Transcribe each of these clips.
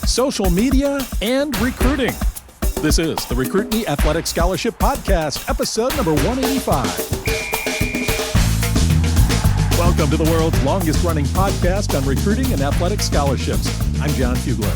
social media, and recruiting. This is the Recruit Me Athletic Scholarship Podcast, episode number 185. Welcome to the world's longest-running podcast on recruiting and athletic scholarships. I'm John Fugler.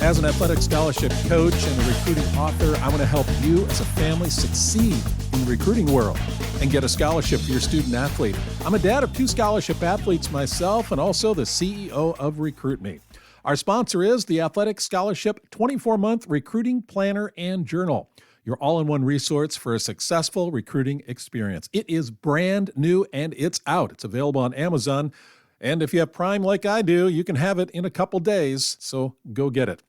As an athletic scholarship coach and a recruiting author, I want to help you as a family succeed in the recruiting world and get a scholarship for your student athlete. I'm a dad of 2 scholarship athletes myself and also the CEO of Recruit Me. Our sponsor is the Athletic Scholarship 24-month Recruiting Planner and Journal, your all-in-one resource for a successful recruiting experience. It is brand new and it's out. It's available on Amazon. And if you have Prime like I do, you can have it in a couple days, so go get it.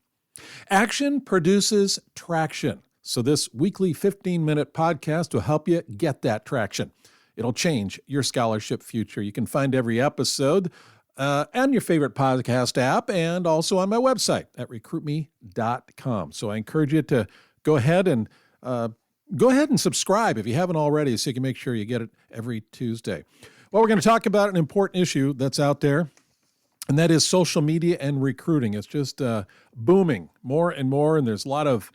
Action produces traction. So this weekly 15-minute podcast will help you get that traction. It'll change your scholarship future. You can find every episode on your favorite podcast app and also on my website at recruitme.com. So I encourage you to go ahead and subscribe if you haven't already so you can make sure you get it every Tuesday. Well, we're going to talk about an important issue that's out there, and that is social media and recruiting. It's just booming more and more, and there's a lot of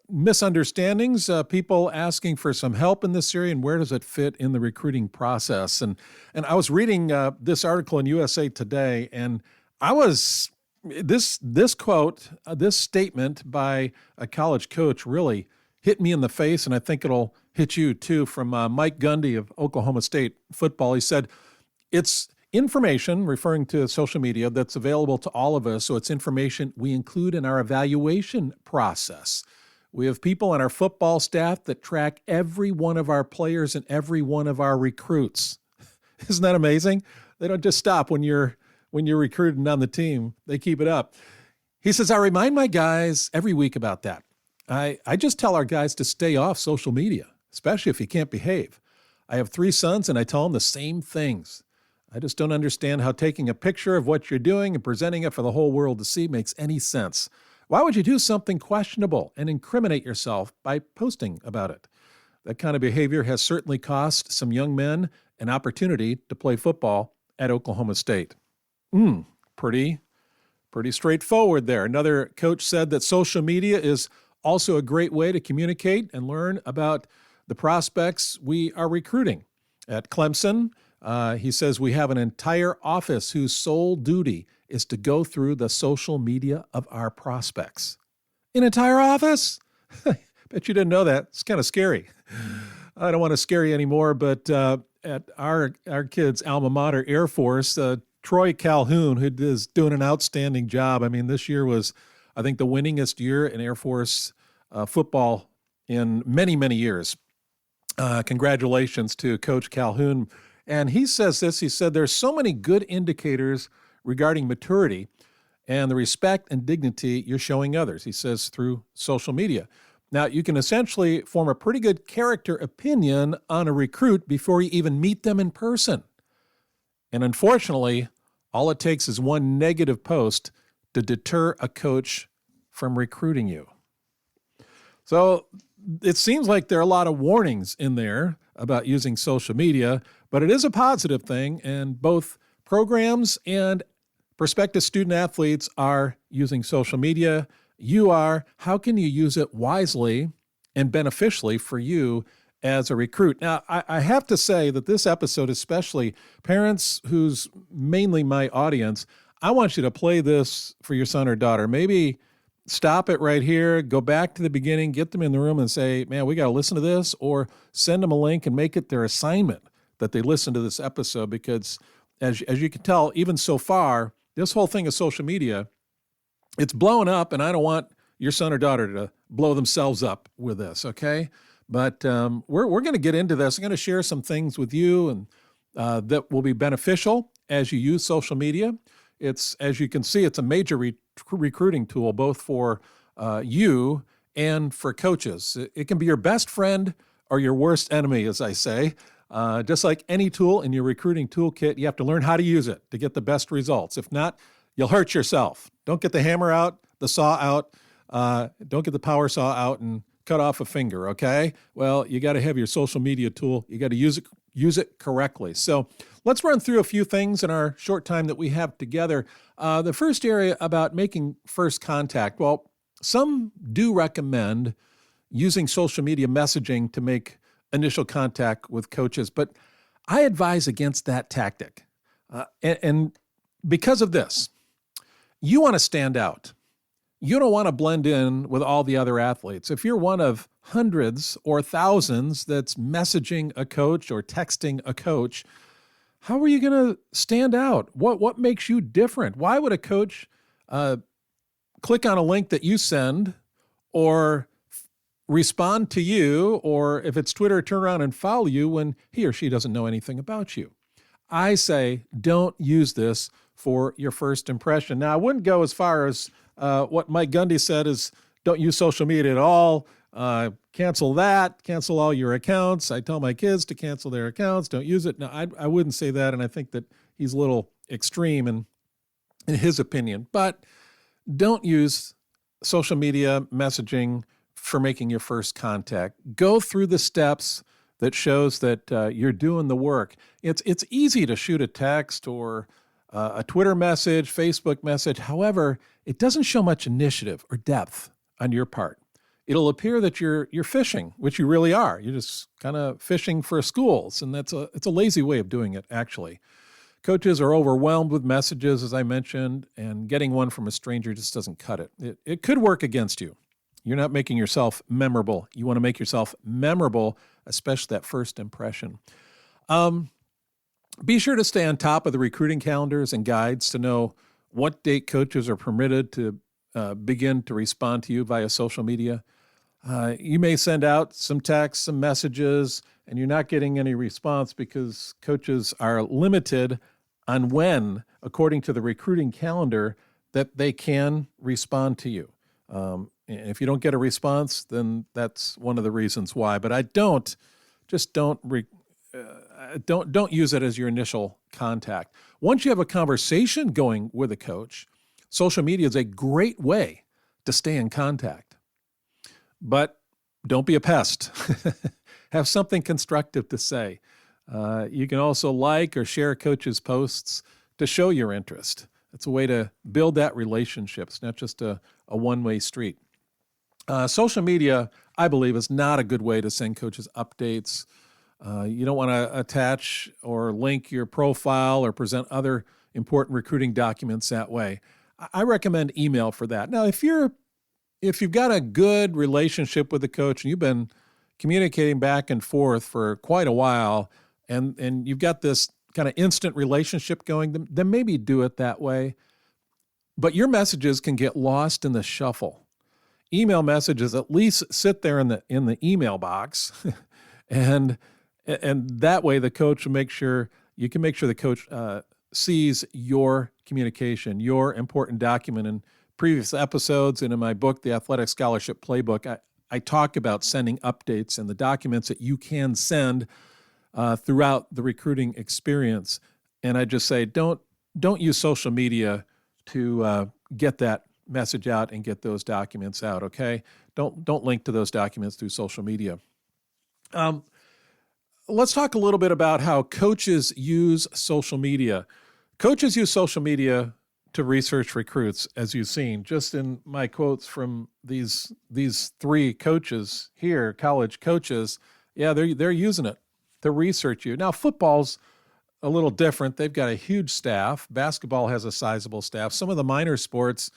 misunderstandings, people asking for some help in this area, and where does it fit in the recruiting process? And I was reading this article in USA Today, and I was this quote, this statement by a college coach really hit me in the face, and I think it'll hit you too, from Mike Gundy of Oklahoma State football. He said, "It's information," referring to social media, "that's available to all of us, so it's information we include in our evaluation process. We have people on our football staff that track every one of our players and every one of our recruits." Isn't that amazing? They don't just stop when you're recruiting on the team. They keep it up. He says, "I remind my guys every week about that. I just tell our guys to stay off social media, especially if you can't behave. I have 3 sons, and I tell them the same things. I just don't understand how taking a picture of what you're doing and presenting it for the whole world to see makes any sense. Why would you do something questionable and incriminate yourself by posting about it? That kind of behavior has certainly cost some young men an opportunity to play football at Oklahoma State." Pretty straightforward there. Another coach said that social media is also a great way to communicate and learn about the prospects we are recruiting. At Clemson, he says, "We have an entire office whose sole duty is to go through the social media of our prospects." An entire office? Bet you didn't know that. It's kind of scary. I don't want to scare you anymore, but at our kids' alma mater, Air Force, Troy Calhoun, who is doing an outstanding job. I mean, this year was, I think, the winningest year in Air Force football in many, many years. Congratulations to Coach Calhoun. And he says this, he said, "There's so many good indicators regarding maturity and the respect and dignity you're showing others," he says, "through social media. Now, you can essentially form a pretty good character opinion on a recruit before you even meet them in person. And unfortunately, all it takes is one negative post to deter a coach from recruiting you." So it seems like there are a lot of warnings in there about using social media, but it is a positive thing, and both programs and prospective student athletes are using social media. You are. How can you use it wisely and beneficially for you as a recruit? Now, I have to say that this episode, especially parents who's mainly my audience, I want you to play this for your son or daughter. Maybe stop it right here, go back to the beginning, get them in the room and say, "Man, we got to listen to this," or send them a link and make it their assignment that they listen to this episode, because as you can tell, even so far, this whole thing of social media, it's blowing up, and I don't want your son or daughter to blow themselves up with this, okay? But we're going to get into this. I'm going to share some things with you and that will be beneficial as you use social media. It's, as you can see, it's a major recruiting tool, both for you and for coaches. It can be your best friend or your worst enemy, as I say. Just like any tool in your recruiting toolkit, you have to learn how to use it to get the best results. If not, you'll hurt yourself. Don't get the hammer out, the saw out. Don't get the power saw out and cut off a finger, okay? Well, you got to have your social media tool. You got to use it use it correctly. So let's run through a few things in our short time that we have together. The first area about making first contact. Well, some do recommend using social media messaging to make initial contact with coaches, but I advise against that tactic. And because of this, you want to stand out. You don't want to blend in with all the other athletes. If you're one of hundreds or thousands that's messaging a coach or texting a coach, how are you going to stand out? What makes you different? Why would a coach click on a link that you send or respond to you, or if it's Twitter, turn around and follow you when he or she doesn't know anything about you? I say don't use this for your first impression. Now, I wouldn't go as far as what Mike Gundy said is don't use social media at all. Cancel that. Cancel all your accounts. I tell my kids to cancel their accounts. Don't use it. No, I wouldn't say that, and I think that he's a little extreme in his opinion. But don't use social media messaging for making your first contact. Go through the steps that shows that you're doing the work. It's easy to shoot a text or a Twitter message, Facebook message. However, it doesn't show much initiative or depth on your part. It'll appear that you're fishing, which you really are. You're just kind of fishing for schools, and it's a lazy way of doing it, actually. Coaches are overwhelmed with messages, as I mentioned, and getting one from a stranger just doesn't cut it. It could work against you. You're not making yourself memorable. You want to make yourself memorable, especially that first impression. Be sure to stay on top of the recruiting calendars and guides to know what date coaches are permitted to begin to respond to you via social media. You may send out some texts, some messages, and you're not getting any response because coaches are limited on when, according to the recruiting calendar, that they can respond to you. If you don't get a response, then that's one of the reasons why. But don't use it as your initial contact. Once you have a conversation going with a coach, social media is a great way to stay in contact. But don't be a pest. Have something constructive to say. You can also like or share coaches' posts to show your interest. It's a way to build that relationship. It's not just a one-way street. Social media, I believe, is not a good way to send coaches updates. You don't want to attach or link your profile or present other important recruiting documents that way. I recommend email for that. Now, if you've got a good relationship with the coach and you've been communicating back and forth for quite a while, and you've got this kind of instant relationship going, then maybe do it that way. But your messages can get lost in the shuffle. Email messages at least sit there in the email box, and that way the coach will make sure the coach sees your communication, your important document. In previous episodes and in my book, The Athletic Scholarship Playbook, I talk about sending updates and the documents that you can send throughout the recruiting experience. And I just say, don't use social media to get that message out and get those documents out, okay? Don't link to those documents through social media. Let's talk a little bit about how coaches use social media. Coaches use social media to research recruits, as you've seen. Just in my quotes from these three coaches here, college coaches, yeah, they're using it to research you. Now, football's a little different. They've got a huge staff. Basketball has a sizable staff. Some of the minor sports,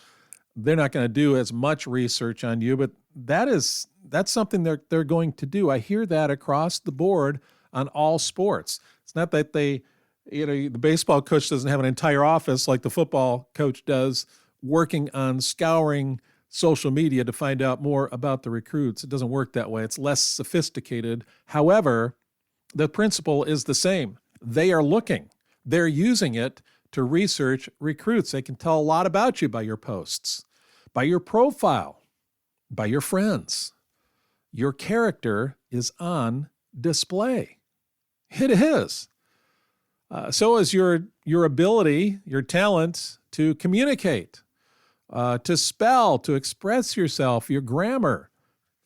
they're not going to do as much research on you, but that's something they're going to do. I hear that across the board on all sports. It's not that the baseball coach doesn't have an entire office like the football coach does working on scouring social media to find out more about the recruits. It doesn't work that way. It's less sophisticated. However, the principle is the same. They are looking. They're using it to research recruits. They can tell a lot about you by your posts, by your profile, by your friends. Your character is on display. It is. So is your ability, your talent to communicate, to spell, to express yourself, your grammar.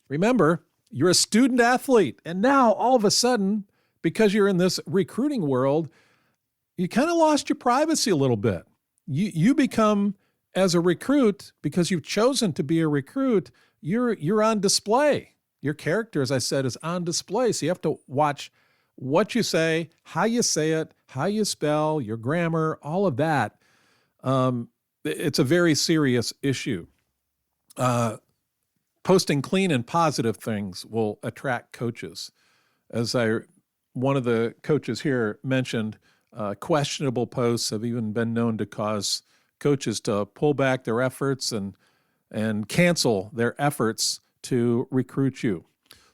Remember, you're a student athlete, and now all of a sudden, because you're in this recruiting world, you kind of lost your privacy a little bit. You become, as a recruit, because you've chosen to be a recruit, you're on display. Your character, as I said, is on display. So you have to watch what you say, how you say it, how you spell, your grammar, all of that. It's a very serious issue. Posting clean and positive things will attract coaches. As one of the coaches here mentioned, questionable posts have even been known to cause coaches to pull back their efforts and cancel their efforts to recruit you.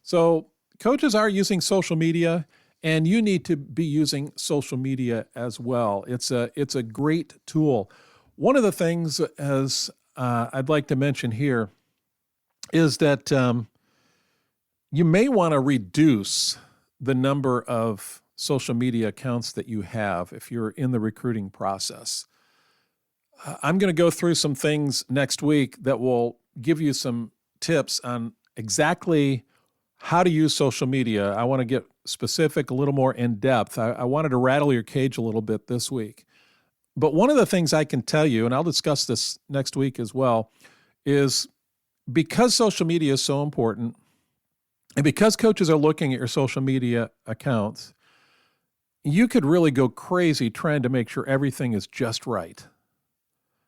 So coaches are using social media, and you need to be using social media as well. It's a great tool. One of the things, as I'd like to mention here, is that you may want to reduce the number of social media accounts that you have if you're in the recruiting process. I'm going to go through some things next week that will give you some tips on exactly how to use social media. I want to get specific, a little more in depth. I wanted to rattle your cage a little bit this week. But one of the things I can tell you, and I'll discuss this next week as well, is because social media is so important, and because coaches are looking at your social media accounts, you could really go crazy trying to make sure everything is just right.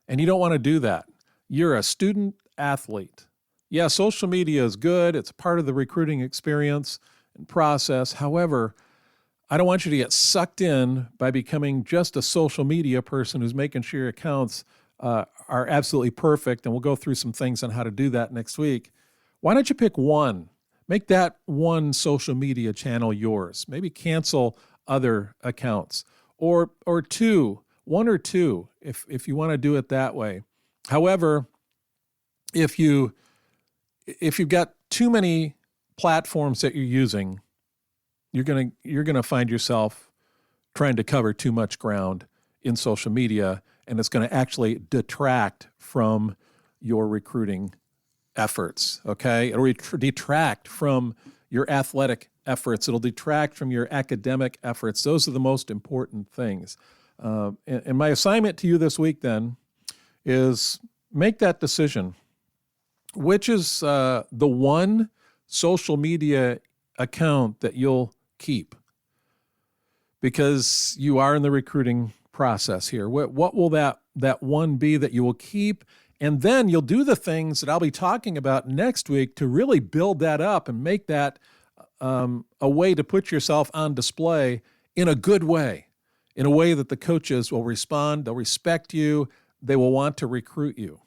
And you don't want to do that. You're a student athlete. Yeah, social media is good. It's part of the recruiting experience and process. However, I don't want you to get sucked in by becoming just a social media person who's making sure your accounts are absolutely perfect. And we'll go through some things on how to do that next week. Why don't you pick one? Make that one social media channel yours. Maybe cancel other accounts, or two, one or two, if you want to do it that way. However, if you've got too many platforms that you're using, you're gonna find yourself trying to cover too much ground in social media, and it's going to actually detract from your recruiting efforts. Okay, it'll detract from your athletic efforts. It'll detract from your academic efforts. Those are the most important things. And my assignment to you this week then is make that decision. Which is the one social media account that you'll keep? Because you are in the recruiting process here. What will that one be that you will keep? And then you'll do the things that I'll be talking about next week to really build that up and make that a way to put yourself on display in a good way, in a way that the coaches will respond, they'll respect you, they will want to recruit you.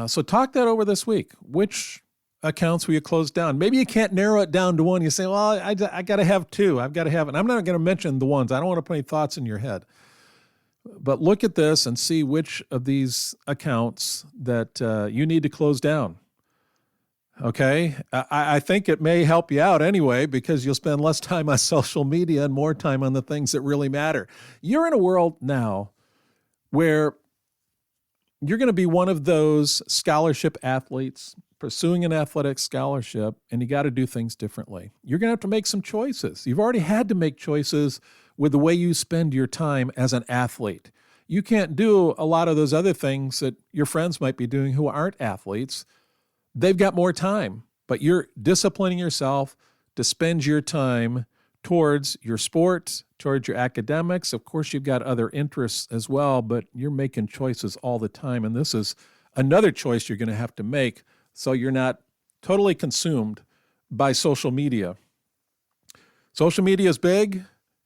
So talk that over this week. Which accounts will you close down? Maybe you can't narrow it down to one. You say, well, I got to have two. I've got to have, and I'm not going to mention the ones. I don't want to put any thoughts in your head. But look at this and see which of these accounts that you need to close down. Okay? I think it may help you out anyway, because you'll spend less time on social media and more time on the things that really matter. You're in a world now where you're going to be one of those scholarship athletes pursuing an athletic scholarship, and you got to do things differently. You're going to have to make some choices. You've already had to make choices with the way you spend your time as an athlete. You can't do a lot of those other things that your friends might be doing who aren't athletes. They've got more time, but you're disciplining yourself to spend your time towards your sport, towards your academics. Of course, you've got other interests as well, but you're making choices all the time. And this is another choice you're going to have to make so you're not totally consumed by social media. Social media is big.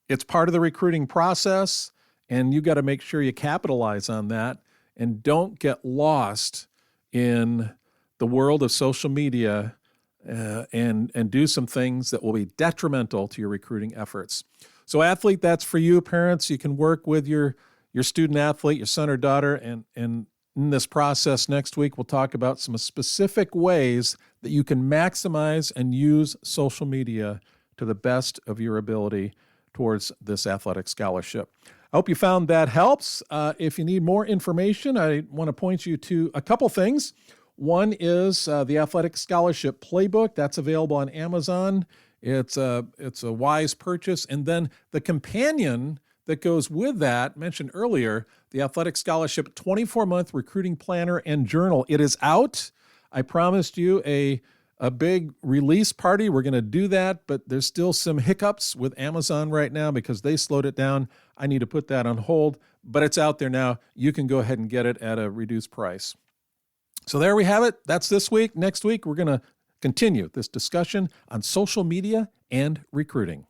It's part of the recruiting process, and you got to make sure you capitalize on that and don't get lost in the world of social media and do some things that will be detrimental to your recruiting efforts. So athlete, that's for you. Parents, you can work with your student athlete, your son or daughter, and in this process next week, we'll talk about some specific ways that you can maximize and use social media to the best of your ability towards this athletic scholarship. I hope you found that helps. If you need more information, I want to point you to a couple things. One is the Athletic Scholarship Playbook. That's available on Amazon. It's a wise purchase. And then the companion that goes with that, mentioned earlier, the Athletic Scholarship 24-month recruiting planner and journal. It is out. I promised you a big release party. We're going to do that, but there's still some hiccups with Amazon right now because they slowed it down. I need to put that on hold, but it's out there now. You can go ahead and get it at a reduced price. So there we have it. That's this week. Next week, we're going to continue this discussion on social media and recruiting.